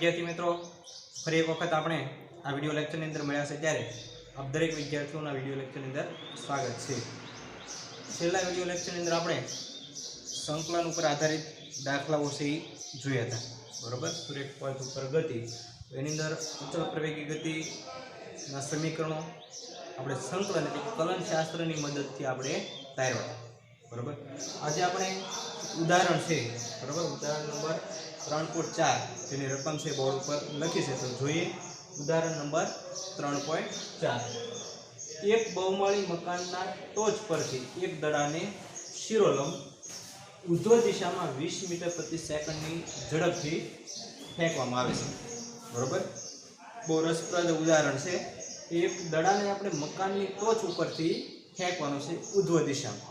विद्यार्थी मित्रों फरी एक वखत आपणे आ विडियो लेक्चर अंदर मळ्या छे त्यारे आप दरेक विद्यार्थीओना विडियो लेक्चर अंदर स्वागत छे। छेल्ला विडियो लेक्चर अंदर आपणे संकलन पर आधारित दाखलाओ छे जोया हता बरोबर। सुरेख पथ पर गति एनी अंदर अचल प्रवेगी गतिना समीकरणों આપણે સંકલન એટલે કલન શાસ્ત્રની મદદથી આપણે તાર્યા બરોબર। આજે આપણે ઉદાહરણ છે બરોબર, ઉદાહરણ નંબર 3.4 જેની રકમ છે બોર્ડ ઉપર લખી છે તો જોઈએ। ઉદાહરણ નંબર 3.4 એક બહુમાળી મકાનના ટોચ પરથી એક દડાને શિરોલંબ ઉધ્વ દિશામાં 20 મીટર પ્રતિ સેકન્ડની ઝડપથી ફેંકવામાં આવે છે બરોબર। બહુ રસપ્રદ ઉદાહરણ છે। एक दड़ा ने अपने मकान की टोच पर थी फेंकवानो छे उध्व दिशा में।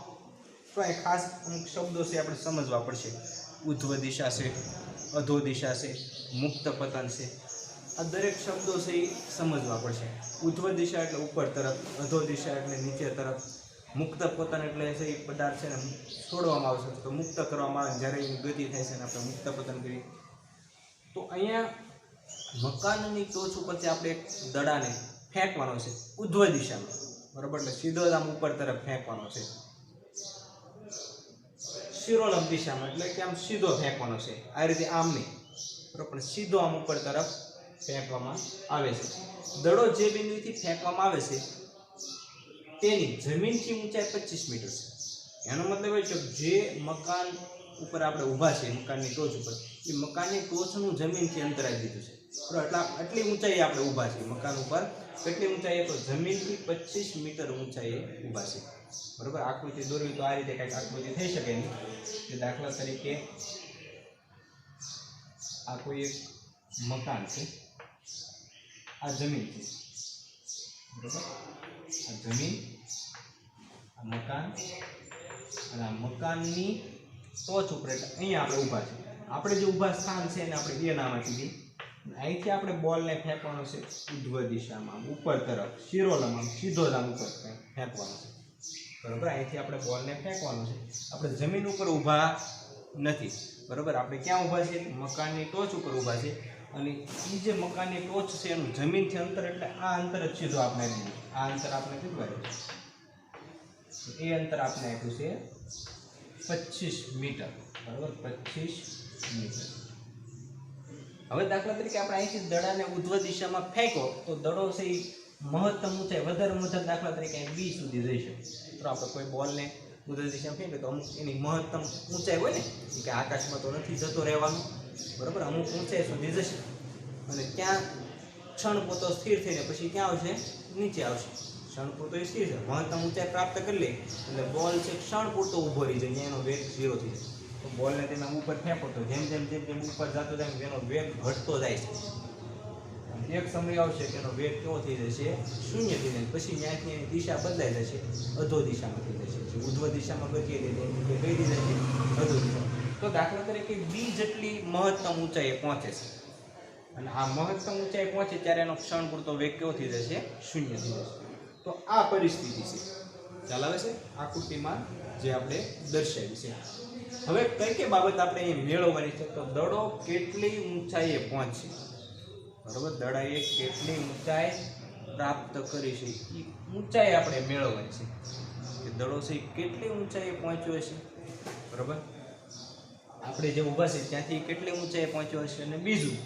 तो ये खास अमुक शब्दों से अपने समझवा पड़शे। उध्व दिशा से, अधो दिशा से, मुक्त पतन से, आ दरेक शब्दों से समझवा पड़शे। उध्व दिशा एटले ऊपर तरफ, अधो दिशा एटले नीचे तरफ, मुक्त पतन एटले से पदार्थ छे ने छोड़वामां आवशे तो मुक्त करवामां आवे ज्यारे एनी गति थाय छे ने आपणे मुक्त पतन करीए। तो अहींया मकाननी टोच उपरथी आपणे एक दड़ाने फेंकवानो छे उध्व दिशा में बराबर, એટલે સીધો આમ ઉપર તરફ ફેંકવાનો છે। શિરોલંબ દિશામાં એટલે કે આમ સીધો ફેંકવાનો છે, આ રીતે આમ નહીં બરાબર, સીધો આમ ઉપર તરફ ફેંકવામાં આવે છે। દડો જે બિંદુથી ફેંકવામાં આવે છે તેની જમીનથી ઊંચાઈ 25 મીટર છે। એનો મતલબ એ છે જે મકાન ઉપર આપણે ઊભા છે મકાનની ટોચ ઉપર, એ મકાનની ટોચનું જમીનથી અંતર આપી દીધું છે બરાબર। આટલી ઊંચાઈએ આપણે ઊભા છીએ મકાન ઉપર, કેટલી ઊંચાઈએ તો જમીનથી 25 મીટર ઊંચાઈએ ઊભા છે બરાબર। આકૃતિ દોરવી તો આ રીતે કંઈક આકૃતિ થઈ શકે નહીં કે દાખલા તરીકે આ કોઈ એક મકાન છે, આ જમીન છે બરાબર, આ જમીન, આ મકાન અને આ મકાનની ટોચ ઉપર એટલે અહીંયા આપણે ઊભા છે। આપણે જે ઊભા સ્થાન છે એને આપણે એ નામ આપી દઈએ। અહીંથી આપણે બોલને ફેંકવાનો છે ઉધ્વ દિશામાં ઉપર તરફ, શિરોલંબ આમ સીધો જ આમ ઉપર ફેંકવાનો છે બરાબર। અહીંથી આપણે બોલને ફેંકવાનો છે। આપણે જમીન ઉપર ઊભા નથી બરાબર, આપણે ક્યાં ઊભા છીએ? મકાનની ટોચ ઉપર ઊભા છે અને એ જે મકાનની ટોચ છે એનું જમીનથી અંતર એટલે આ અંતર જ સીધો આપણે આપી દીધું। આ અંતર આપણે કેટલું આપ્યું? એ અંતર આપણે આપ્યું છે 25 મીટર બરાબર, 25 મીટર। હવે દાખલા તરીકે આપણે અહીંથી દડાને ઉધ્વ દિશામાં ફેંકો તો દડો છે એ મહત્તમ ઊંચાઈ વધારે દાખલા તરીકે અહીં બી સુધી જઈ શકે। તો આપણે કોઈ બોલને ઉધ્વ દિશામાં ફેંકે તો અમુક એની મહત્તમ ઊંચાઈ હોય ને કે આકાશમાં તો નથી જતો રહેવાનું બરાબર, અમુક ઊંચાઈ સુધી જશે અને ત્યાં ક્ષણ પૂરતો સ્થિર થઈને પછી ક્યાં આવશે? નીચે આવશે। ક્ષણ પૂરતો એ સ્થિર છે, મહત્તમ ઊંચાઈ પ્રાપ્ત કરી લે એટલે બોલ છે ક્ષણ પૂરતો ઊભો રહી જાય, એનો વેગ 0 થઈ જાય। તો બોલને તમે ઉપર ફેંકો તો જેમ જેમ જેમ જેમ ઉપર જતો જાય એનો વેગ ઘટતો જાય છે। એક સમય આવશે કે એનો વેગ કેવો થઈ જશે? 0 થઈ જાય, પછી ત્યાંથી એની દિશા બદલાઈ જશે, અધો દિશામાં થઈ જશે। ઉધ્વ દિશામાં ગતિ હતી એ કઈ દિશા છે? અધો દિશા। તો દાખલા તરીકે બી જેટલી મહત્તમ ઊંચાઈએ પહોંચે છે અને આ મહત્તમ ઊંચાઈ પહોંચે ત્યારે એનો ક્ષણ પૂરતો વેગ કેવો થઈ જશે? 0 થઈ જશે। તો આ પરિસ્થિતિ છે, ખ્યાલ આવે છે આકૃતિમાં જે આપણે દર્શાવી છે। હવે કઈ કઈ બાબત આપણે અહીં મેળવવાની છે તો દડો કેટલી ઊંચાઈએ પહોંચશે બરાબર, દડાએ કેટલી ઊંચાઈ પ્રાપ્ત કરી છે એ ઊંચાઈ આપણે મેળવવાની છે કે દડો છે કેટલી ઊંચાઈએ પહોંચ્યો હશે બરાબર, આપણે જે ઊભા છે ત્યાંથી કેટલી ઊંચાઈએ પહોંચ્યો હશે। અને બીજું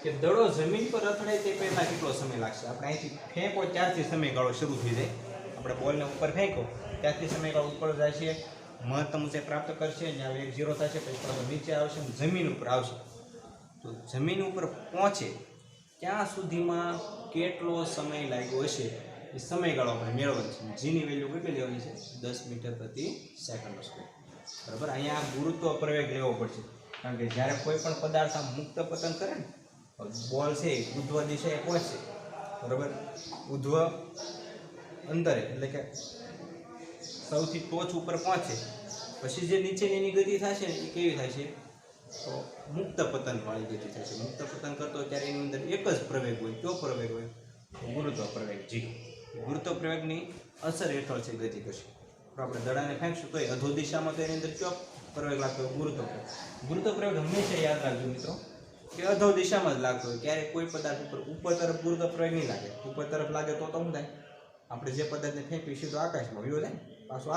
કે દડો જમીન પર અથડાય તે પહેલા કેટલો સમય લાગશે? આપણે અહીંથી ફેંકો ત્યારથી સમયગાળો શરૂ થઈ જાય, આપણે બોલને ઉપર ફેંકો ત્યારથી સમયગાળો ઉપર જાય છે, મહત્તમ ઊંચાઈ પ્રાપ્ત કરશે, જ્યાં વેગ 0 થશે પછી પાછો નીચે આવશે, જમીન ઉપર આવશે। તો જમીન ઉપર પહોંચે ત્યાં સુધીમાં કેટલો સમય લાગ્યો હશે એ સમયગાળો આપણે મેળવવાનો છે, જેની વેલ્યુ કેટલી લેવાની છે? 10 મીટર પ્રતિ સેકન્ડ સ્ક્વેર બરાબર। અહીંયા ગુરુત્વ પ્રવેગ લેવો પડશે કારણ કે જ્યારે કોઈ પણ પદાર્થ આમ મુક્ત પતન કરે ને બોલ છે ઉધ્વ દિશાએ પહોંચશે બરાબર, ઉધ્વ અંતરે એટલે કે સૌથી ટોચ ઉપર પહોંચે પછી જે નીચેની એની ગતિ થશે ને એ કેવી થાય છે? તો મુક્ત પતન વાળી ગતિ થશે। મુક્ત પતન કરતો ત્યારે એની અંદર એક જ પ્રવેગ હોય, કયો પ્રવેગ હોય? ગુરુત્વ પ્રવેગ। જી, ગુરુત્વ પ્રવેગની અસર હેઠળ છે ગતિ કરશે। તો આપણે દડાને ફેંકશું તો અધો દિશામાં તો એની અંદર કયો પ્રવેગ લાગતો હોય? ગુરુત્વ પ્રવેગ। ગુરુત્વ પ્રવેગ હંમેશા યાદ રાખજો મિત્રો કે અધો દિશામાં જ લાગતો હોય. ક્યારેક કોઈ પદાર્થ ઉપર તરફ ગુરુત્વ પ્રવેગ નહીં લાગે. ઉપર તરફ લાગે તો શું થાય? આપણે જે પદાર્થને ફેંકવી સીધો આકાશમાં વયો જાય, પાછું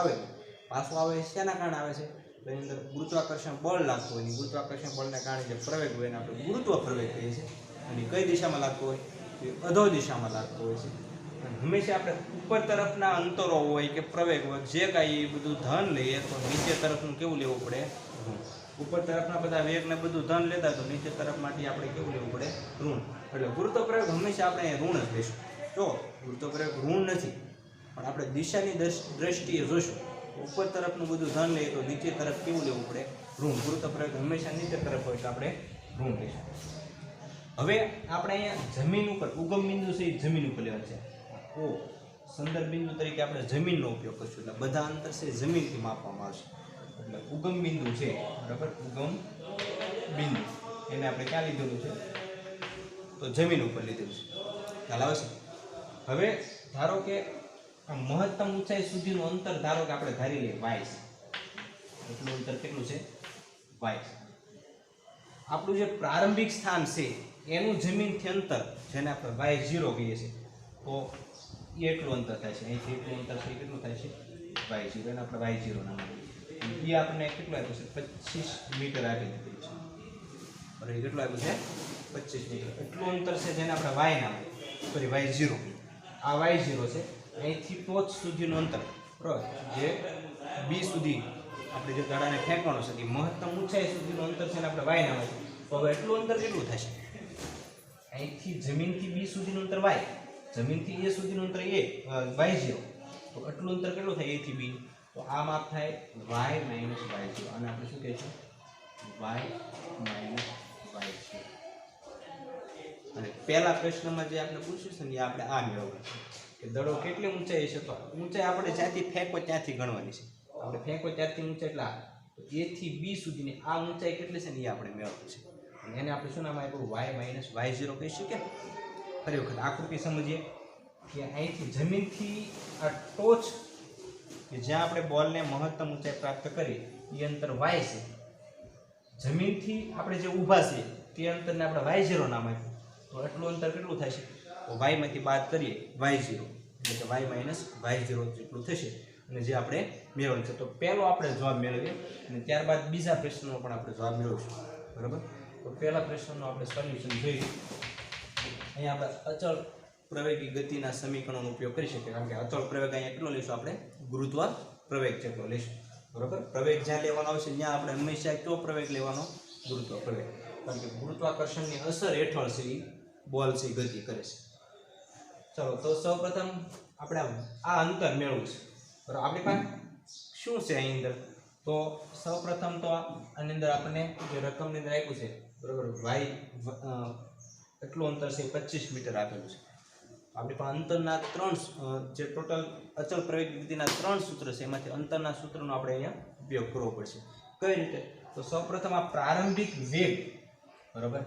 આવે શેના કારણે આવે છે? તો એની અંદર ગુરુત્વાકર્ષણ બળ લાગતું હોય. ગુરુત્વાકર્ષણ બળને કારણે જે પ્રવેગ હોય એને આપણે ગુરુત્વ પ્રવેગ કહીએ છીએ. અને કઈ દિશામાં લાગતો હોય? તો અધો દિશામાં લાગતો હોય છે. અને હંમેશા આપણે ઉપર તરફના અંતરો હોય કે પ્રવેગ હોય જે કાંઈ એ બધું ધન લઈએ તો નીચે તરફનું કેવું લેવું પડે? ઋણ. ઉપર તરફના બધા વેગને બધું ધન લેતા તો નીચે તરફ માટે આપણે કેવું લેવું પડે? ઋણ. એટલે ગુરુત્વ પ્રયોગ હંમેશા આપણે ઋણ જ લઈશું. જો ગુરુત્વ પ્રયોગ ઋણ નથી, પણ આપણે દિશાની દ્રષ્ટિએ જોઈશું. ઉપર તરફનું બધું ધન લઈએ તો નીચે તરફ કેવું લેવું પડે? ઋણ. ગુરુત્વ પ્રયોગ હંમેશા નીચે તરફ હોય તો આપણે ઋણ લઈશું. હવે આપણે અહીંયા જમીન ઉપર ઉગમ બિંદુ છે એ જમીન ઉપર લેવા છે. ઓ સંદર્ભ બિંદુ તરીકે આપણે જમીનનો ઉપયોગ કરીશું. એટલે બધા અંતર છે જમીનથી માપવામાં આવશે. એટલે ઉગમ બિંદુ છે, બરાબર, ઉગમ બિંદુ એને આપણે ક્યાં લીધેલું છે? તો જમીન ઉપર લીધેલું છે. ખ્યાલ આવે છે? હવે ધારો કે આ મહત્તમ ઊંચાઈ સુધીનું અંતર ધારો કે આપણે ધારી લઈએ y છે. એટલું અંતર કેટલું છે? y. આપણું જે પ્રારંભિક સ્થાન છે એનું જમીનથી અંતર જેને આપણે y0 કહીએ છીએ તો એ એટલું અંતર થાય છે. અહીંથી એટલું અંતર છે એ કેટલું થાય છે? y0. એને આપણે y0 નામ આપીએ. એ આપણને કેટલું આપ્યું છે? 25 મીટર આપી દીધું છે. બરાબર, કેટલું આપ્યું છે? 25 મીટર. એટલું અંતર છે જેને આપણે y નામ આપીએ, સોરી y0. આ y0 છે. અહીંથી ટોચ સુધીનું અંતર, બરાબર, જે b સુધી આપણે જે દડાને ફેંકવાનો છે એ મહત્તમ ઊંચાઈ સુધીનું અંતર છે ને આપણે y નામ આપ્યું. તો હવે એટલું અંતર કેટલું થશે? અહીંથી જમીનથી b સુધીનું અંતર y, જમીનથી a સુધીનું અંતર y0. તો એટલું અંતર કેટલું થાય? a થી b. તો આ માપ થાય y માઇનસ y0. અને આપણે શું કહીશું? y minus y0. અને પહેલા પ્રશ્નમાં જે આપણે પૂછ્યું છે ને એ આપણે આ મેળવવાનું છે કે દડો કેટલી ઊંચાઈ છે. તો ઊંચાઈ આપણે જ્યાંથી ફેંકો ત્યાંથી ગણવાની છે. આપણે ફેંકો ત્યાંથી ઊંચાઈ એટલે આ a થી b સુધીની આ ઊંચાઈ કેટલી છે ને એ આપણે મેળવવું છે. અને એને આપણે શું નામ આપ્યું? y માઇનસ y0 કહીશું. કે ફરી વખત આકૃતિ સમજીએ કે અહીંથી જમીનથી આ ટોચ કે જ્યાં આપણે બોલને મહત્તમ ઊંચાઈ પ્રાપ્ત કરી એ અંતર y છે. જમીનથી આપણે જે ઊભા છીએ તે અંતરને આપણે y0 નામ આપ્યું. તો એટલું અંતર કેટલું થાય છે? તો y માંથી બાદ કરીએ y0 એટલે કે y માઇનસ y0 જેટલું થશે. અને જે આપણે મેળવવાનું છે તો પહેલો આપણે જવાબ મેળવીએ અને ત્યારબાદ બીજા પ્રશ્નનો પણ આપણે જવાબ મેળવીશું. બરાબર, તો પહેલા પ્રશ્નનો આપણે સોલ્યુશન જોઈએ. અહીંયા આપણે અચળ પ્રવેગી ગતિના સમીકરણનો ઉપયોગ કરી શકીએ. કારણ કે અચળ પ્રવેગ અહીંયા કેટલો લઈશું? આપણે ગુરુત્વ પ્રવેગ જેટલો લઈશું. બરાબર, પ્રવેગ જ્યાં લેવાનો આવશે ત્યાં આપણે હંમેશા કયો પ્રવેગ લેવાનો? ગુરુત્વ પ્રવેગ. કારણ કે ગુરુત્વાકર્ષણની અસર હેઠળ છે એ બોલ છે ગતિ કરે છે. ચલો, તો સૌપ્રથમ આપણે આ અંતર મેળવવું છે. બરાબર, આપણી પાસે શું છે અહીં અંદર? તો સૌપ્રથમ તો આની અંદર આપણને જે રકમની અંદર આપ્યું છે, બરાબર, y એટલું અંતર છે 25 મીટર આપેલું છે. આપણી પાસે અંતરના ત્રણ જે ટોટલ અચળ પ્રવેગ ગતિના ત્રણ સૂત્ર છે એમાંથી અંતરના સૂત્રનો આપણે અહીંયા ઉપયોગ કરવો પડશે. કઈ રીતે? તો સૌપ્રથમ આ પ્રારંભિક વેગ, બરાબર,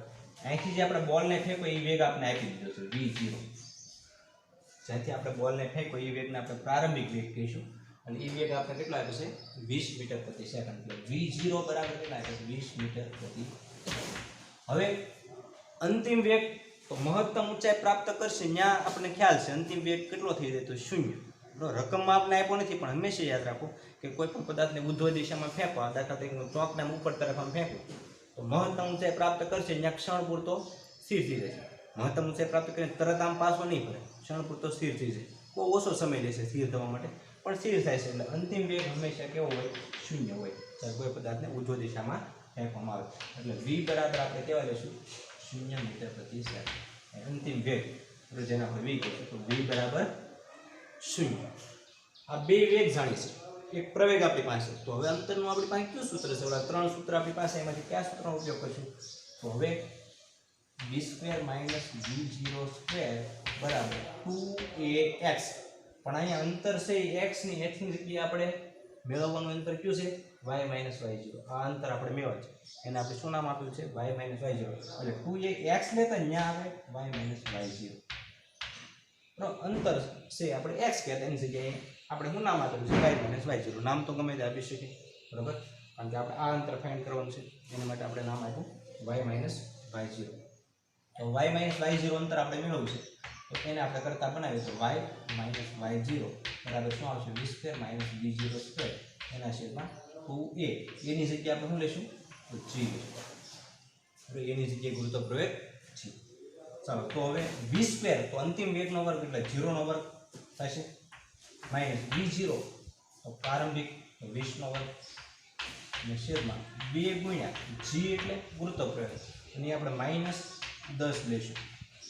અહીંથી જે આપણે બોલને ફેંકો એ વેગ આપણે આપી દીધો છે v0. જ્યાંથી આપણે બોલને ફેંકો એ વેગને આપણે પ્રારંભિક વેગ કહીશું. અને એ વેગ આપણે કેટલો આપ્યો છે? 20 મીટર પ્રતિ સેકન્ડ. એટલે v0 બરાબર કેટલા આપ્યો છે? 20 મીટર પ્રતિ. હવે અંતિમ વેગ તો મહત્તમ ઊંચાઈ પ્રાપ્ત કરશે ત્યાં આપણને ખ્યાલ છે અંતિમ વેગ કેટલો થઈ જાય? તો 0. રકમમાં આપણે આપ્યો નથી, પણ હંમેશા યાદ રાખો કે કોઈ પણ પદાર્થને ઉધ્વ દિશામાં ફેંકો, દાખલા તરીકે ચોકને ઉપર તરફ આમ ફેંકો તો મહત્તમ ઊંચાઈ પ્રાપ્ત કરશે ત્યાં ક્ષણ પૂરતો સ્થિર થઈ જાય. મહત્તમ ઊંચાઈ પ્રાપ્ત કરીને તરત આમ પાછો નહીં પડે, ક્ષણ પૂરતો સ્થિર થઈ જાય. બહુ ઓછો સમય લેશે સ્થિર થવા માટે, પણ સ્થિર થાય છે. એટલે અંતિમ વેગ હંમેશા કેવો હોય? 0 હોય જ્યારે કોઈ પદાર્થને ઉધ્વ દિશામાં ફેંકવામાં આવે. એટલે v બરાબર આપણે કેવા લઈશું? 0 મીટર પ્રતિ સેકન્ડ. અંતિમ વેગ જેને આપણે v કહીશું તો v બરાબર 0. આ બે વેગ જાણી છે, એક પ્રવેગ આપણી પાસે. તો હવે અંતરનું આપણી પાસે કયું સૂત્ર છે? ઓલા ત્રણ સૂત્ર આપણી પાસે, એમાંથી કયા સૂત્રનો ઉપયોગ કરીશું? તો હવે v² માઇનસ v0² બરાબર 2ax. પણ અહીંયા અંતર છે x ની એક્સની જગ્યાએ આપણે મેળવવાનું અંતર કયું છે? y minus y0. આ અંતર આપણે મેળવવાનું છે, એને આપણે શું નામ આપ્યું છે? y minus y0. એટલે 2ax લેતા ત્યાં આવે y માઇનસ y0. અંતર છે આપણે x કહેતા, એની જગ્યાએ આપણે શું નામ આપેલું છે? y minus y0. નામ તો ગમે તે આપી શકીએ. બરાબર, કારણ કે આપણે આ અંતર ફાઇન્ડ કરવાનું છે એના માટે આપણે નામ આપ્યું y માઇનસ y0 તો y માઇનસ y0 અંતર આપણે મેળવ્યું છે તો એને આપણે કરતા બનાવીએ તો y માઇનસ y0 બરાબર શું આવશે v square minus v0 square એના છેદમાં 2a એની જગ્યાએ આપણે શું લઈશું તો g હવે એની જગ્યાએ ગુરુત્વ પ્રવેગ g ચાલો તો હવે v સ્ક્વેર તો અંતિમ વેગનો વર્ગ એટલે 0 નો વર્ગ થશે માઇનસ v0 તો પ્રારંભિક 20 નો વર્ગ અને છેદમાં 2 ગુણ્યા g એટલે ગુરુત્વ પ્રવેગ અને આપણે માઇનસ 10 લેશું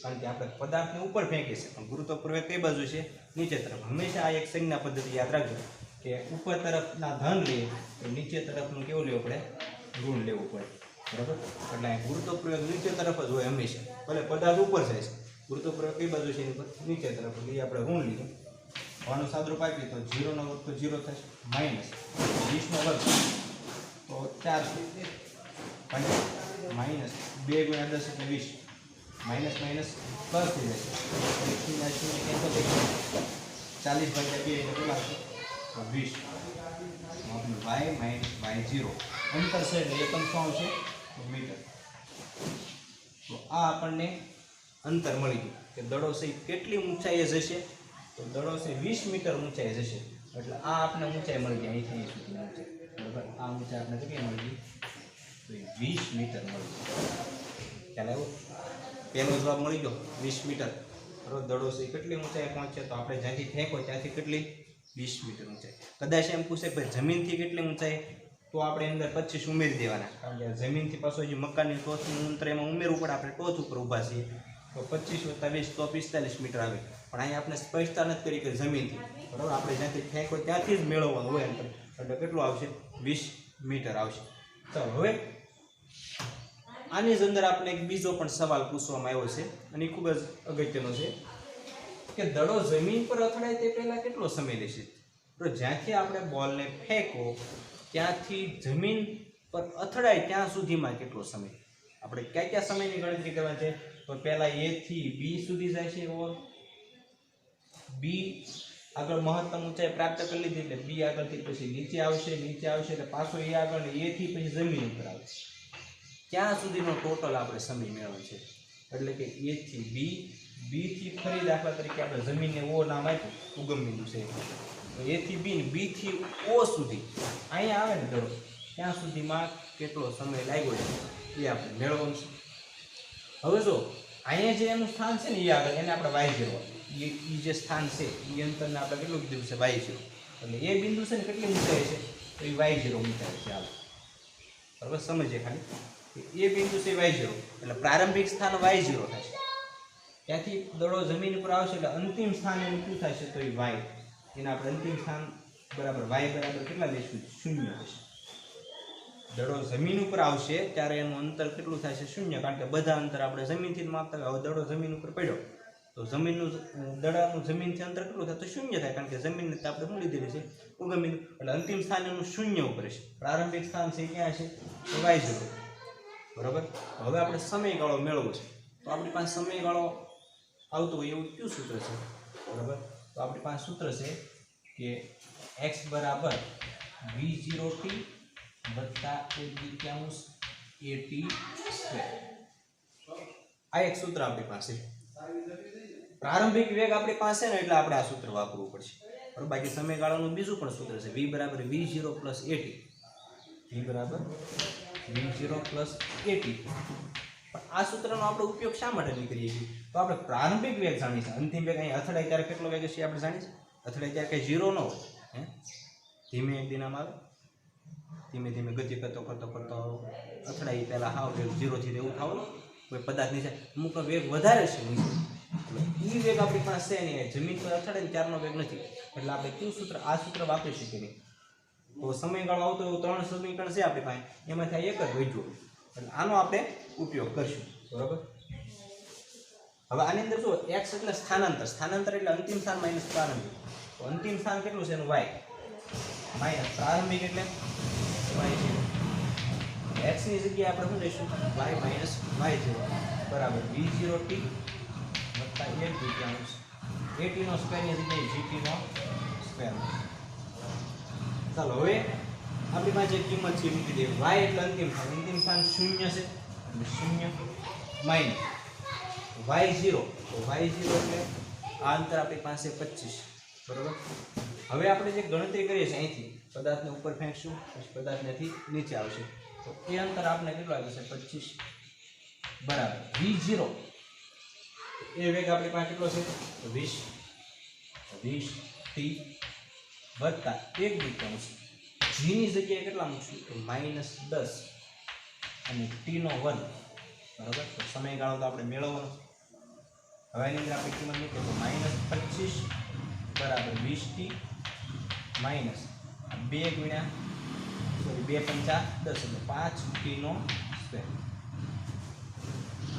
કારણ કે આપણે પદાર્થને ઉપર ફેંકીએ છીએ પણ ગુરુત્વ પ્રવેગ કઈ બાજુ છે નીચે તરફ હંમેશા આ એક સંજ્ઞા પદ્ધતિ યાદ રાખજો કે ઉપર તરફના ધન લઈએ તો નીચે તરફનું કેવું લેવું પડે ઋણ લેવું પડે બરાબર એટલે અહીં ગુરુત્વ પ્રવેગ નીચે તરફ જ હોય હંમેશા ભલે પદાર્થ ઉપર જાય છે ગુરુત્વ પ્રવેગ કઈ બાજુ છે એની પર નીચે તરફ એટલે આપણે ઋણ લીધું આનું સાદરૂપ આપીએ તો 0 નો વર્ગ તો 0 થશે માઇનસ 20 નો વર્ગ તો 4 માઇનસ 2 ગુણ્યા 10 એટલે 20 માઇનસ માઇનસ પ્લસ થઈ જશે 40 ભાગ્યા 2 એટલે કેટલા આવશે 20 આપણું y માઇનસ y0 અંતર છે એટલે એકમ શું આવશે મીટર તો આ આપણને અંતર મળી ગયું કે દડો છે કેટલી ઊંચાઈએ જશે તો દડો છે 20 મીટર ઊંચાઈએ જશે એટલે આ આપણે ઊંચાઈ મળી ગઈ અહીંથી અહીં સુધીની ઊંચાઈ બરાબર આ ઊંચાઈ આપણે કેટલી મળી ગઈ તો 20 મીટર મળી ગઈ ખ્યાલ આવ્યો પહેલો જવાબ મળી ગયો 20 મીટર બરાબર દડો છે કેટલી ઊંચાઈ પહોંચે તો આપણે જ્યાંથી ફેંકો ત્યાંથી કેટલી 20 મીટર ઊંચાઈ કદાચ એમ પૂછે કે જમીનથી કેટલી ઊંચાઈ તો આપણે અંદર 25 ઉમેરી દેવાના કારણ કે જમીનથી પાછું જે મકાનની ટોચનું અંતર એમાં ઉમેરવું પડે આપણે ટોચ ઉપર ઊભા છીએ તો 25 + 20 તો 45 મીટર આવે પણ અહીંયા આપણે સ્પષ્ટતા નથી કરી કે જમીનથી બરાબર આપણે જ્યાંથી ફેંકો ત્યાંથી જ મેળવવાનું હોય અંતર એટલે કેટલું આવશે 20 મીટર આવશે ચાલો હવે આની જ અંદર આપણે એક બીજો પણ સવાલ પૂછવામાં આવ્યો છે અને ખૂબ જ અગત્યનો છે કે દડો જમીન પર અથડાય તે પહેલા કેટલો સમય લેશે તો જ્યાંથી આપણે બોલને ફેંકો ત્યાંથી જમીન પર અથડાય ત્યાં સુધીમાં કેટલો સમય આપણે કયા સમયની ગણતરી કરવા છે તો પહેલા a થી b સુધી જાય છે ઓર b આગળ મહત્તમ ઊંચાઈ પ્રાપ્ત કરી લીધી એટલે b આગળથી પછી નીચે આવશે એટલે પાછો a આગળ a થી પછી જમીન ઉપર આવશે ત્યાં સુધીનો ટોટલ આપણે સમય મેળવવાનો છે એટલે કે a થી b b થી ફરી દાખલા તરીકે આપણે જમીનને o નામ આપ્યું ઉગમ બિંદુ છે તો a થી b ને b થી o સુધી અહીંયા આવે ને દડો ત્યાં સુધીમાં કેટલો સમય લાગ્યો છે એ આપણે મેળવવાનું છે હવે જો અહીંયા જે એનું સ્થાન છે ને એ આગળ એને આપણે y0 એ જે સ્થાન છે એ અંતરને આપણે કેટલું કીધું છે y0 એટલે એ બિંદુ છે ને કેટલી ઊંચાઈ છે તો એ y0 ઊંચાઈ છે હાલ બરાબર સમજીએ ખાલી એ બિંદુ છે y0 એટલે પ્રારંભિક સ્થાન y0 થશે ત્યાંથી દડો જમીન ઉપર આવશે એટલે અંતિમ સ્થાન એનું શું થશે તો એ y એના આપણે અંતિમ સ્થાન બરાબર y બરાબર કેટલા લઈશું 0 થશે દડો જમીન ઉપર આવશે ત્યારે એનું અંતર કેટલું થશે 0 કારણ કે બધા અંતર આપણે જમીનથી જ માપતા હોય હવે દડો જમીન ઉપર પડ્યો તો જમીનનું દડાનું જમીનથી અંતર કેટલું થાય તો 0 થાય કારણ કે જમીનને તો આપણે શું લીધેલી છે ઉગમ બિંદુ એટલે અંતિમ સ્થાન એનું 0 ઉપર છે પ્રારંભિક સ્થાન છે ક્યાં છે તો y0 બરાબર હવે આપણે સમયગાળો મેળવવો છે તો આપણી પાસે સમયગાળો આવતો હોય એવું કયું સૂત્ર છે બરાબર તો આપણી પાસે સૂત્ર છે કે x બરાબર v0t વત્તા 1/2 at² આ એક સૂત્ર આપણી પાસે પ્રારંભિક વેગ આપણી પાસે ને એટલે આપણે આ સૂત્ર વાપરવું પડશે બરાબર બાકી સમયગાળાનું બીજું પણ સૂત્ર છે v બરાબર v0 + at v બરાબર v0 + at પણ આ સૂત્રનો આપણે ઉપયોગ શા માટે નહીં કરીએ છીએ તો આપણે પ્રારંભિક વેગ જાણીએ છીએ અંતિમ વેગ અહીં અથડાય ત્યારે કેટલો વેગ છે આપણે જાણીએ છીએ અથડાય ત્યારે કંઈ 0 ન હોય હે ધીમે દિનામ આવે ધીમે ધીમે ગતિ કરતો અથડાય પહેલાં હાવ વેગ 0 થી એવું થવાનું કોઈ પદાર્થ નીચે અમુક વેગ વધારે છે નીચે એટલે એ વેગ આપણી પાસે છે નહીં જમીન પર અથડાય ને ત્યારનો વેગ નથી એટલે આપણે કયું સૂત્ર આ સૂત્ર વાપરી શકીએ નહીં તો સમયગાળો આવતો એવું 3 સમીકરણ છે આપણી પાસે એમાંથી એક જ વધ્યું એટલે આનો આપણે ઉપયોગ કરશું બરાબર હવે આની અંદર જો x એટલે સ્થાનાંતર એટલે અંતિમ સ્થાન માઇનસ પ્રારંભિક તો અંતિમ સ્થાન કેટલું છે એનું y માઇનસ પ્રારંભિક એટલે y0 x ની જગ્યાએ આપણે શું લઈશું y માઇનસ y0 બરાબર v0t વત્તા 1/2 at નો સ્ક્વેર ની જગ્યાએ gt નો સ્ક્વેર ચાલો હવે આપણી પાસે જે કિંમત છે મૂકી દઈએ y એટલે અંતિમ સ્થાન 0 છે એટલે 0 માઇનસ y0, તો y0 એટલે આ અંતર આપણી પાસે 25, બરોબર. હવે આપણે જે ગણતરી કરીએ છીએ અહીંથી પદાર્થને ઉપર ફેંકશું, પછી પદાર્થનેથી નીચે આવશે, તો એ અંતર આપણે કેટલું આવ્યું છે 25 બરાબર v0, એ વેગ આપણી પાસે કેટલો છે તો 20 t વત્તા 1/2 g ની જગ્યાએ કેટલા મૂકશું તો -10 અને t નો વર્ગ, બરાબર. તો સમયગાળો તો આપણે મેળવવાનો. હવે એની અંદર આપણે કિંમત મૂકીએ તો -25 બરાબર 20t માઇનસ 2 ગુણ્યા 2 પંચા 10 એટલે 5t નો સ્ક્વેર.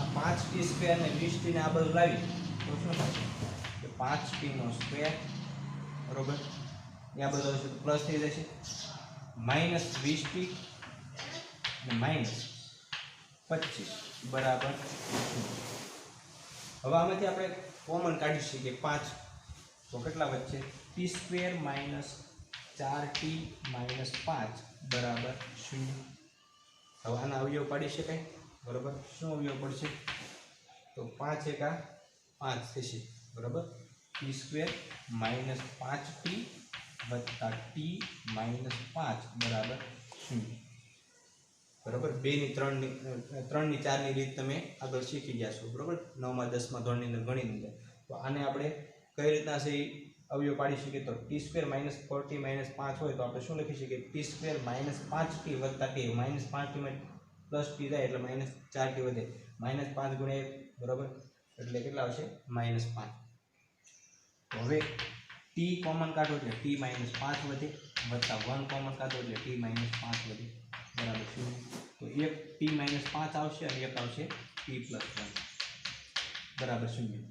આ 5t સ્ક્વેર ને 20t ને આ બધું લાવી તો શું થશે કે 5t નો સ્ક્વેર, બરોબર. આ બધું હશે તો પ્લસ થઈ જશે -20t અને -25 બરાબર 0. હવે આમાંથી આપણે કોમન કાઢી શકીએ 5, તો કેટલા વચ્ચે t square minus 4t minus 5 બરાબર 0. હવે આના અવયવ પાડી શકાય, બરાબર. શું અવયવ પડશે તો 5 એકા 5 થશે, બરાબર. t સ્ક્વેર માઇનસ 5t વત્તા t માઇનસ 5 બરાબર 0, બરાબર. 2 ની 3 ની 4 ની રીત તમે આગળ શીખી ગયા છો, બરાબર. 9મા 10મા ધોરણની અંદર ગણી લીધા. તો આને આપણે કઈ રીતના છે અવયવ પાડી શકીએ તો t square minus 4t minus 5 હોય તો આપણે શું લખી શકીએ t સ્ક્વેર માઇનસ 5t વત્તા t, માઇનસ 5t માં પ્લસ t જાય એટલે માઇનસ 4t વધે, માઇનસ 5 ગુણ્યા 1, બરાબર. એટલે કેટલા આવશે -5. તો હવે t કોમન કાઢો એટલે t માઇનસ 5 વધે વત્તા 1 કોમન કાઢો એટલે t માઇનસ 5 વધે બરાબર 0. તો એક t માઇનસ 5 આવશે અને એક આવશે t પ્લસ 1 બરાબર 0.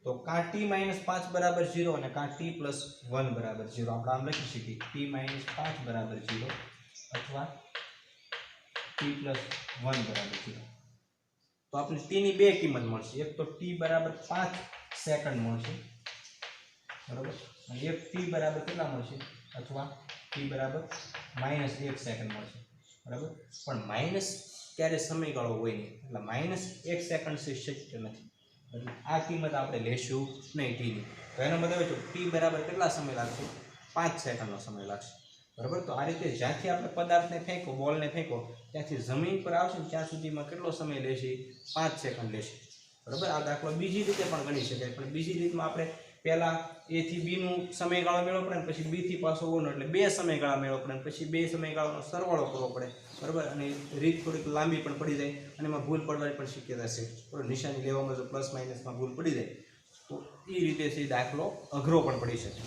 તો કાં t માઇનસ 5 બરાબર 0 અને કાં t પ્લસ 1 બરાબર 0. આપણે આમ લખી શકીએ t માઇનસ 5 બરાબર 0 અથવા t પ્લસ 1 બરાબર 0. તો આપણે t ની બે કિંમત મળશે. એક તો t બરાબર 5 સેકન્ડ મળશે, બરાબર, અને એક t બરાબર કેટલા મળશે અથવા t બરાબર -1 સેકન્ડ મળશે, બરાબર. પણ માઇનસ ક્યારે સમયગાળો હોય નહીં, એટલે -1 સેકન્ડ છે શક્ય નથી, એટલે આ કિંમત આપણે લેશું નહીં t ની. તો એનો મતલબ છે t બરાબર કેટલા સમય લાગશે 5 સેકન્ડનો સમય લાગશે, બરાબર. તો આ રીતે જ્યાંથી આપણે પદાર્થને ફેંકો, બોલને ફેંકો, ત્યાંથી જમીન પર આવશે ને ત્યાં સુધીમાં કેટલો સમય લેશે 5 સેકન્ડ લેશે, બરાબર. આ દાખલો બીજી રીતે પણ ગણી શકાય, પણ બીજી રીતમાં આપણે પહેલા a થી b નું સમયગાળો મેળવવો પડે, પછી b થી પાછો o નો, એટલે બે સમયગાળા મેળવવો પડે, પછી બે સમયગાળાનો સરવાળો કરવો પડે, બરાબર. અને રીત થોડીક લાંબી પણ પડી જાય અને એમાં ભૂલ પડવાની પણ શક્યતા છે, બરાબર. નિશાની લેવામાં જો પ્લસ માઇનસમાં ભૂલ પડી જાય તો એ રીતે છે દાખલો અઘરો પણ પડી શકે.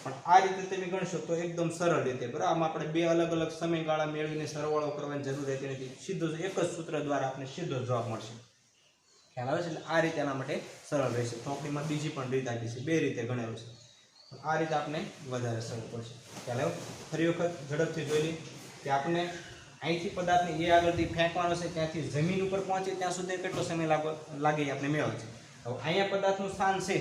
પણ આ રીતે તમે ગણશો તો એકદમ સરળ રીતે, બરાબર. આમાં આપણે બે અલગ અલગ સમયગાળા મેળવીને સરવાળો કરવાની જરૂર રહેતી નથી, સીધો એક જ સૂત્ર દ્વારા આપણે સીધો જવાબ મળશે. ખ્યાલ આવે છે? એટલે આ રીતે આના માટે સરળ રહેશે. ચોકડીમાં બીજી પણ રીત આપી છે, બે રીતે ગણેલું છે, આ રીતે આપણે વધારે સરળ પડશે. ખ્યાલ આવ્યો? ફરી વખત ઝડપથી જોઈ લઈએ કે આપણે અહીંથી પદાર્થને એ આગળથી ફેંકવાનો છે, ત્યાંથી જમીન ઉપર પહોંચે ત્યાં સુધી કેટલો સમય લાગે એ આપણે મેળવે છે. હવે અહીંયા પદાર્થનું સ્થાન છે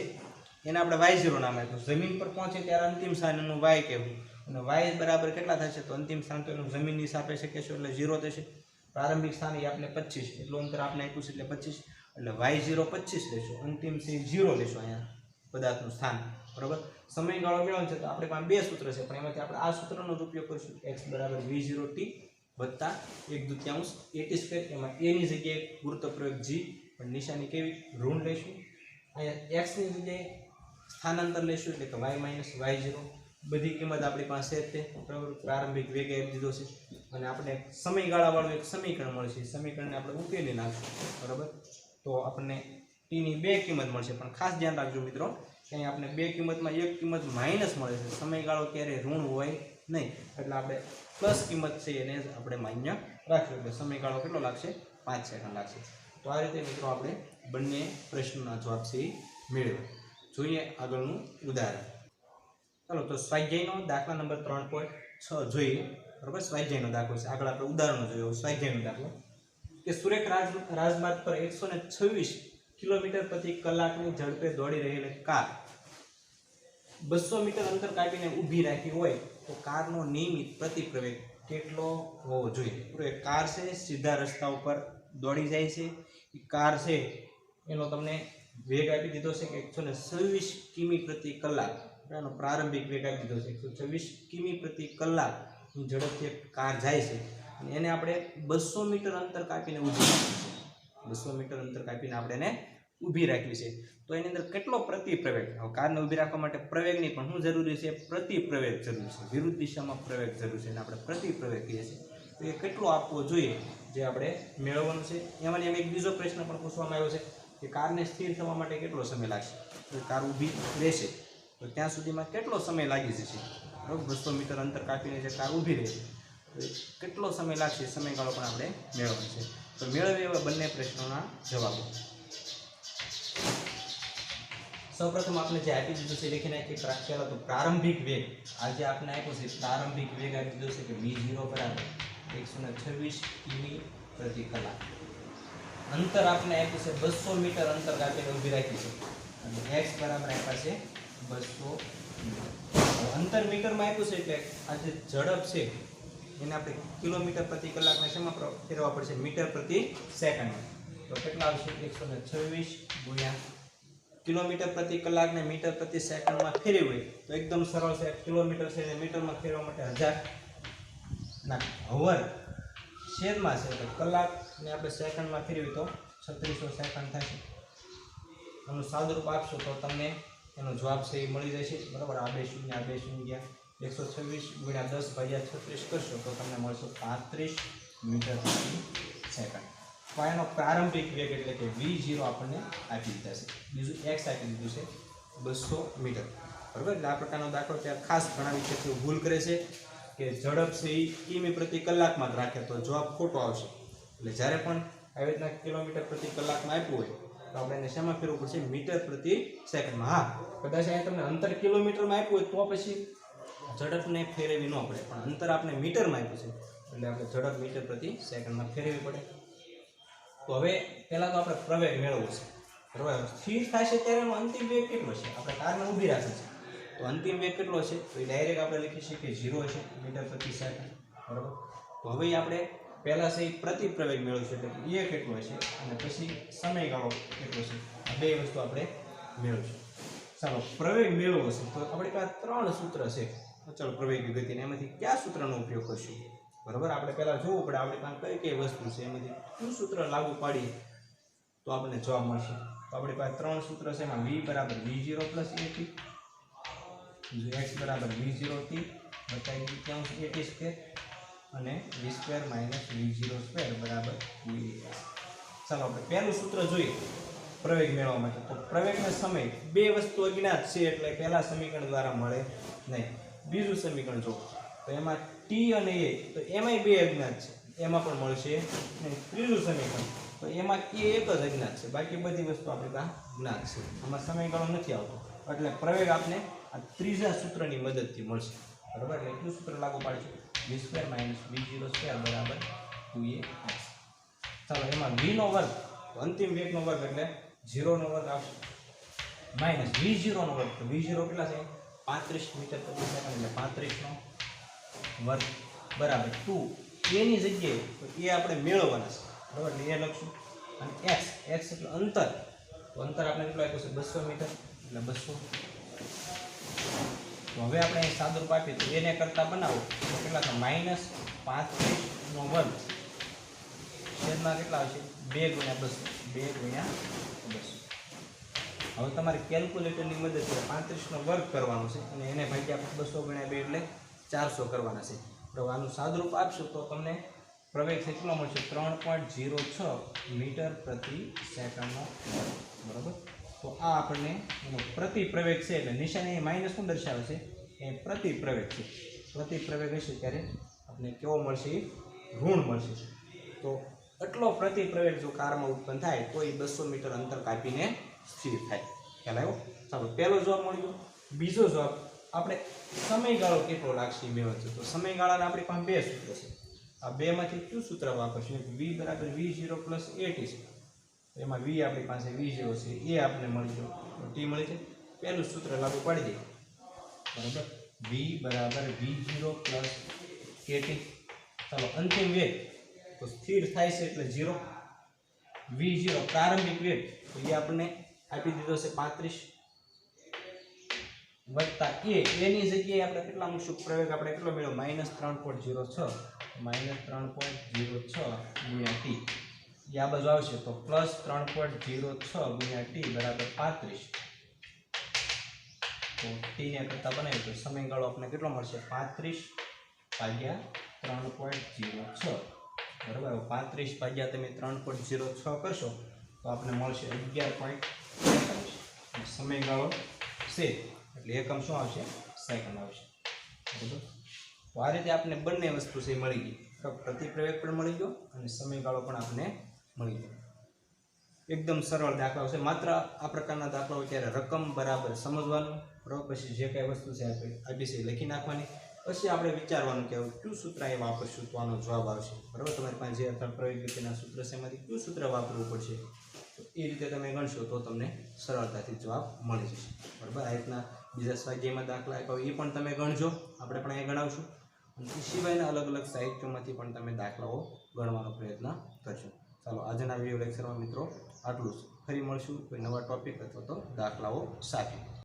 એને આપણે y0 નામ આપ્યું. જમીન પર પહોંચે ત્યારે અંતિમ સ્થાન એનું y કહેવું, અને y બરાબર કેટલા થશે તો અંતિમ સ્થાન તો એનું જમીનની સાપેક્ષે કહેશો એટલે 0 થશે. પ્રારંભિક સ્થાન એ આપણે 25 એટલું અંતર આપણે આપ્યું છે એટલે 25, એટલે y0 25 લેશું, અંતિમ છે 0 લેશું અહીંયા પદાર્થનું સ્થાન, બરાબર. સમયગાળો મેળવવાનો છે તો આપણે પાસે બે સૂત્ર છે, પણ એમાંથી આપણે આ સૂત્રનો જ ઉપયોગ કરીશું. x બરાબર v0t વત્તા 1/2 at સ્ક્વેર, એમાં a ની જગ્યાએ ગુરુત્વ પ્રયોગ g, પણ નિશાની કેવી ઋણ લઈશું. અહીંયા x ની જગ્યાએ સ્થાનાંતર લેશું એટલે કે y માઇનસ y0, બધી કિંમત આપણી પાસે જ છે, બરાબર. પ્રારંભિક વેગ આપી દીધો છે અને આપણે સમયગાળાવાળું એક સમીકરણ મળશે, સમીકરણને આપણે ઉકેલી નાખશું, બરાબર. તો આપણને t ની બે કિંમત મળશે, પણ ખાસ ધ્યાન રાખજો મિત્રો કે અહીં આપણે બે કિંમતમાં એક કિંમત માઇનસ મળે છે, સમયગાળો ક્યારેય ઋણ હોય નહીં, એટલે આપણે પ્લસ કિંમત છે એને જ આપણે માન્ય રાખશું, એટલે સમયગાળો કેટલો લાગશે 5 સેકન્ડ લાગશે. તો આ રીતે મિત્રો આપણે બંને પ્રશ્નોના જવાબ છે એ મેળવ્યા. જોઈએ આગળનું ઉદાહરણ. ચાલો તો સ્વાધ્યાયનો દાખલા નંબર 3.6 જોઈએ, બરાબર. સ્વાધ્યાયનો દાખલો છે, આગળ આપણે ઉદાહરણો જોયો. સ્વાધ્યાયનો દાખલો કે સુરેખ રાજમાર્ગ પર 126 કિલોમીટર પ્રતિ કલાકની ઝડપે દોડી રહેલી કાર 200 મીટર અંતર કાપીને ઊભી રાખી હોય તો કારનો નિયમિત પ્રતિપ્રવેગ કેટલો હોવો જોઈએ? કાર છે સીધા રસ્તા ઉપર દોડી જાય છે, એ કાર છે એનો તમને વેગ આપી દીધો છે કે 126 કિમી પ્રતિ કલાક. એનો પ્રારંભિક વેગ આપી દીધો છે 126 કિમી પ્રતિ કલાકની ઝડપથી એક કાર જાય છે અને એને આપણે 200 મીટર અંતર કાપીને ઊભી રાખી છે. 200 મીટર અંતર કાપીને આપણે એને ઊભી રાખવી છે. તો એની અંદર કેટલો પ્રતિપ્રવેગ, કારને ઊભી રાખવા માટે પ્રવેગની પણ શું જરૂરી છે? પ્રતિપ્રવેગ જરૂરી છે. વિરુદ્ધ દિશામાં પ્રવેગ જરૂરી છે અને આપણે પ્રતિપ્રવેગ કહીએ છીએ. તો એ કેટલો આપવો જોઈએ જે આપણે મેળવવાનું છે. એમાંની એક બીજો પ્રશ્ન પણ પૂછવામાં આવ્યો છે કે કારને સ્થિર થવા માટે કેટલો સમય લાગશે. તો કાર ઊભી રહેશે તો ત્યાં સુધીમાં કેટલો સમય લાગી જશે? બરાબર, 200 મીટર અંતર કાપીને જે કાર ઊભી રહેશે તો કેટલો સમય લાગશે, સમયગાળો પણ આપણે મેળવવાનો છે. તો મેળવીએ એવા બંને પ્રશ્નોના જવાબો. સૌપ્રથમ આપણે જે આપી દીધું છે લખી નાખીએ. પહેલા તો પ્રારંભિક વેગ, આ જે આપણે આપ્યો છે પ્રારંભિક વેગ આપી દીધો છે કે v0 બરાબર 126 કિમી પ્રતિ કલાક. અંતર આપણે આપ્યું છે 200 મીટર અંતર કાપીને ઊભી રાખી છે અને x બરાબર આપ્યા છે 200 મીટર. અંતર મીટરમાં આપ્યું છે એટલે આ જે ઝડપ છે એને આપણે કિલોમીટર પ્રતિ કલાકને શેમાં ફેરવવા પડશે? મીટર પ્રતિ સેકન્ડ. તો કેટલા આવશે? 126 ગુણ્યા કિલોમીટર પ્રતિ કલાકને મીટર પ્રતિ સેકન્ડમાં ફેરવીએ તો એકદમ સરળ છે. કિલોમીટર છે એને મીટરમાં ફેરવવા માટે 1000 ના હવર છેદમાં છે એટલે કલાકને આપણે સેકન્ડમાં ફેરવી તો 3600 સેકન્ડ થશે. એનું સાદુરૂપ આપશો તો તમને એનો જવાબ છે એ મળી જશે. બરાબર, આ બે શૂન્ય ગયા 126 ગુણ્યા 10 ભાગ્યા 36 કરશો તો તમને મળશે 35 મીટર પ્રતિ સેકન્ડ. તો એનો પ્રારંભિક વેગ એટલે કે v0 આપણને આપી દીધા છે. બીજું x આપી દીધું છે 200 મીટર. બરાબર, એટલે આ પ્રકારનો દાખલો ત્યાં ખાસ ઘણા વિદ્યાર્થીઓ ભૂલ કરે છે કે ઝડપ છે એ કિમી પ્રતિ કલાકમાં જ રાખે તો જવાબ ખોટો આવશે. એટલે જ્યારે પણ આવી રીતના કિલોમીટર પ્રતિ કલાકમાં આપ્યું હોય તો આપણે એને શેમાં ફેરવવું પડશે? મીટર પ્રતિ સેકન્ડમાં. હા, કદાચ અહીંયા તમને અંતર કિલોમીટરમાં આપ્યું હોય તો પછી ઝડપને ફેરવવી ન પડે, પણ અંતર આપણે મીટરમાં આપ્યું છે એટલે આપણે ઝડપ મીટર પ્રતિ સેકન્ડમાં ફેરવવી પડે. તો હવે પહેલાં તો આપણે પ્રવેગ મેળવવો છે. બરાબર, સ્થિર થશે ત્યારે એનો અંતિમ વેગ કેટલો છે? આપણે કારને ઊભી રાખે છે તો અંતિમ વેગ કેટલો છે? તો એ ડાયરેક્ટ આપણે લખી શકીએ 0 છે મીટર પ્રતિ સેકન્ડ. બરાબર, તો હવે આપણે પહેલાં છે એ પ્રતિપ્રવેગ મેળવશું એટલે કે એ કેટલો છે અને પછી સમયગાળો કેટલો છે. આ બે વસ્તુ આપણે મેળવશું. ચાલો, પ્રવેગ મેળવવો છે તો આપણી પાસે 3 સૂત્ર છે અચળ પ્રવેગી ગતિને. એમાંથી કયા સૂત્રનો ઉપયોગ કરશું? બરાબર, આપણે પહેલાં જોવું પડે આપણી પાસે કઈ વસ્તુ છે એમાંથી કયું સૂત્ર લાગુ પાડીએ તો આપણને જવાબ મળશે. તો આપણી પાસે 3 સૂત્ર છે. એમાં v બરાબર v0 પ્લસ at, બીજું x બરાબર v0 t વત્તા at સ્ક્વેર અને v square minus v0 square બરાબર 2as. ચાલો આપણે પહેલું સૂત્ર જોઈએ પ્રવેગ મેળવવા માટે. તો પ્રવેગનો સમય, બે વસ્તુ અજ્ઞાત છે એટલે પહેલા સમીકરણ દ્વારા મળે નહીં. બીજું સમીકરણ જો તો એમાં t અને a તો એમાંય બે અજ્ઞાત છે, એમાં પણ મળશે નહીં. ત્રીજું સમીકરણ તો એમાં a એક જ અજ્ઞાત છે, બાકી બધી વસ્તુ આપણી પાસે જ્ઞાત છે. આમાં સમયગાળો નથી આવતો એટલે પ્રવેગ આપણે આ ત્રીજા સૂત્રની મદદથી મળશે. બરાબર, એટલે એટલું સૂત્ર લાગુ પાડીશું v square minus v0 square બરાબર 2as. ચાલો, એમાં v નો વર્ગ અંતિમ વેગનો વર્ગ એટલે 0 નો વર્ગ આવશે માઇનસ v0 નો વર્ગ. તો v0 કેટલા છે? 35 મીટર પ્રતિ સેકન્ડ એટલે 35 નો વર્ગ બરાબર 2 એની જગ્યાએ તો એ આપણે મેળવવાના છે. બરાબર, એટલે એ લખશું. અને x એટલે અંતર, તો અંતર આપણે કેટલું આપ્યું છે? 200 મીટર એટલે 200. તો હવે આપણે અહીં સાદુરૂપ આપીએ તો એને કરતા બનાવો તો કેટલા થાય? માઇનસ 35 નો વર્ગ છેદમાં કેટલા આવશે? 2 ગુણ્યા 200. 2 ગુણ્યા 200. હવે તમારે કેલ્ક્યુલેટરની મદદથી 35 નો વર્ગ કરવાનો છે અને એને ભાગ્યા 200 ગુણ્યા 2 એટલે 400 કરવાના છે. તો આનું સાદુરૂપ આપશો તો તમને પ્રવેગ કેટલો મળશે? 3.06 મીટર પ્રતિ સેકન્ડનો વર્ગ. બરાબર, તો આ આપણને એનો પ્રતિપ્રવેગ છે એટલે નિશાની માઇનસ શું દર્શાવે છે? એ પ્રતિપ્રવેગ છે. પ્રતિપ્રવેગ હશે ત્યારે આપણને કેવો મળશે? ઋણ મળશે. તો એટલો પ્રતિપ્રવેગ જો કારમાં ઉત્પન્ન થાય તો એ 200 મીટર અંતર કાપીને સ્થિર થાય. ખ્યાલ આવ્યો? ચાલો, પહેલો જવાબ મળી ગયો. બીજો જવાબ આપણે સમયગાળો કેટલો લાગશે એ મેળવશું. તો સમયગાળાના આપણી પાસે બે સૂત્ર છે. આ બેમાંથી કયું સૂત્ર વાપરશું? v બરાબર v0 પ્લસ at છે. એમાં v આપણી પાસે v0 છે એ આપણે મળી ગયો, t મળી છે. પહેલું સૂત્ર લાગુ પાડી દઈએ. બરાબર, v બરાબર v0 પ્લસ at. ચાલો, અંતિમ વેગ તો સ્થિર થાય છે એટલે 0. V0 પ્રારંભિક વેગ તો એ આપણને આપી દીધો છે 35 વત્તા એની જગ્યાએ આપણે કેટલા મૂકશું પ્રવેગ આપણે કેટલો મેળવ્યો -3.06 -3.06 ગુણ્યા t એ આ બાજુ આવશે તો +3.06 ગુણ્યા t બરાબર 35 તો t ને કરતા બનાવીએ તો સમયગાળો આપણને કેટલો મળશે 35 ભાગ્યા 3.06 બરાબર 35 ભાગ્યા તમે 3.06 કરશો તો આપણને મળશે 11.45 સમયગાળો છે એટલે એકમ શું આવશે સેકન્ડ આવશે બરાબર તો આ રીતે આપણે બંને વસ્તુ છે મળી ગઈ પ્રતિપ્રવેગ પણ મળી ગયો અને સમયગાળો પણ આપણને મળી ગયો એકદમ સરળ દાખલાઓ છે માત્ર આ પ્રકારના દાખલાઓ ત્યારે રકમ બરાબર સમજવાનું બરાબર પછી જે કાંઈ વસ્તુ છે આપણે આબીસી લખી નાખવાની પછી આપણે વિચારવાનું કે કયું સૂત્ર એ વાપરશું તો આનો જવાબ આવશે બરાબર તમારી પાસે જે અર્થાત પ્રયોગિકના સૂત્ર છે એમાંથી કયું સૂત્ર વાપરવું પડશે તો એ રીતે તમે ગણશો તો તમને સરળતાથી જવાબ મળી જશે બરાબર આ રીતના બીજા સ્વાધ્યાયમાં દાખલા આપ્યા એ પણ તમે ગણજો આપણે પણ અહીં ગણાવશું અને એ સિવાયના અલગ અલગ સાહિત્યોમાંથી પણ તમે દાખલાઓ ગણવાનો પ્રયત્ન કરજો ચાલો આજના વિડીયો લેક્ચરમાં મિત્રો આટલું જ ફરી મળશું કોઈ નવા ટોપિક અથવા તો દાખલાઓ સાથે